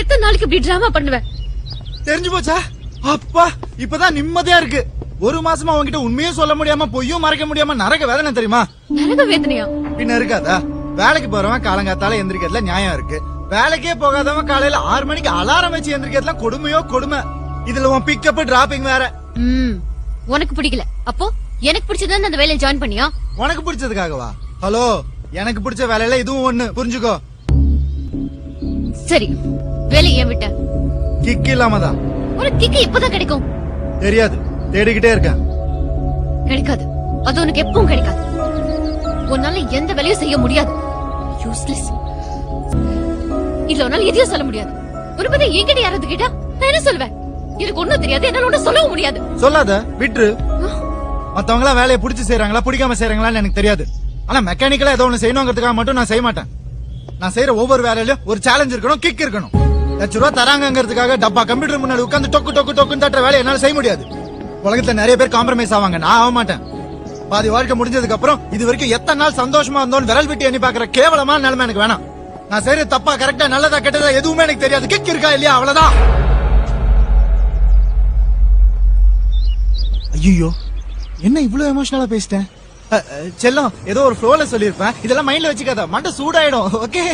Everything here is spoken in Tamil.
எத்தனை நாளைக்கு இப்படி டிராமா பண்ணுவேன்? தெரிஞ்சு போச்சா? அப்பா இப்பதான் நிம்மதியா இருக்கு. ஒரு மாசமா உன்கிட்ட உண்மையும் சொல்ல முடியாம பொய்யும் மறைக்க முடியாம நரக வேதனை தெரியுமா? நரக வேதனையா? பின்ன இருக்காதா? வேலைக்கு போறவன் காலங்காத்தால எந்திரிக்கிறதுல நியாயம் இருக்கு. வேலைக்கே போகாதவன் காலையில 6 மணிக்கு அலாரம் வச்சு எந்திரிக்கிறதுல கொடுமையோ கொடுமை. இதுல உன் பிக்கப் டிராப்பிங் வேற. உனக்கு பிடிக்கல, அப்போ எனக்கு பிடிச்சதுன்னு அந்த வேலையை ஜாயின் பண்ணியா? உனக்கு பிடிச்சதுக்காகவா? ஹலோ, எனக்கு பிடிச்ச வேலையில இதுவும் ஒண்ணு, புரிஞ்சுக்கோ. சரி, வேலையை ஏன் விட்ட? கிக் இல்லாமதான். உனக்கு கிக்கு இப்பதான் கிடைக்கும்? தெரியாது, தேடிக்கிட்டே இருக்கேன். கிடைக்காது, அது உனக்கு எப்பவும் கிடைக்காது. உன்னால எந்த வேலையும் செய்ய முடியாது. யூஸ்லெஸ். இதுல உன்னால எதையும் சொல்ல முடியாது. ஒரு பத்தி என்கிட்ட யாராவது கேட்டா நான் என்ன சொல்வேன்? எனக்கு ஒண்ணும் தெரியாது, என்னால ஒண்ணும் சொல்லவும் முடியாது. சொல்லாத, விட்டுரு. மத்தவங்க எல்லாம் வேலையை பிடிச்சு செய்யறாங்களா பிடிக்காம செய்யறாங்களான்னு எனக்கு தெரியாது. ஆனா மெக்கானிக்கலா ஏதோ ஒண்ணு செய்யணுங்கிறதுக்காக மட்டும் நான் செய்ய மாட்டேன். நான் செய்யற ஒவ்வொரு வேலையிலும் ஒரு சேலஞ்ச் இருக்கணும், கிக் இருக்கணும். ₹1,00,000 தராங்கிறதுக்காக டப்பா கம்ப்யூட்டர் முன்னாடி உட்கார்ந்து டொக்கு டொக்கு டொக்குன்னு தட்டுற வேலையை என்னால செய்ய முடியாது. உலகத்துல நிறைய பேர் காம்ப்ரமைஸ் ஆவாங்க, நான் ஆக மாட்டேன். பாதி வாழ்க்கை முடிஞ்சதுக்கு அப்புறம் இது வரைக்கும் எத்தனை நாள் சந்தோஷமா இருந்தோம் விரல் விட்டு எண்ணி பாக்குற கேவலமான நிலைமை எனக்கு வேணாம். நான் செய்யற தப்பா கரெக்டா நல்லதா கெட்டதா எதுவுமே எனக்கு தெரியாது. கிக் இருக்கா இல்லையா அவ்வளவுதான். ஐயோ, என்ன இவ்வளவு எமோஷனலா பேசிட்டேன்? செல்லம், ஏதோ ஒரு ஃப்ளோல சொல்லிருப்பேன். இதெல்லாம் மைண்ட்ல வச்சுக்காத, மண்டை சூடாயிடும். ஓகே.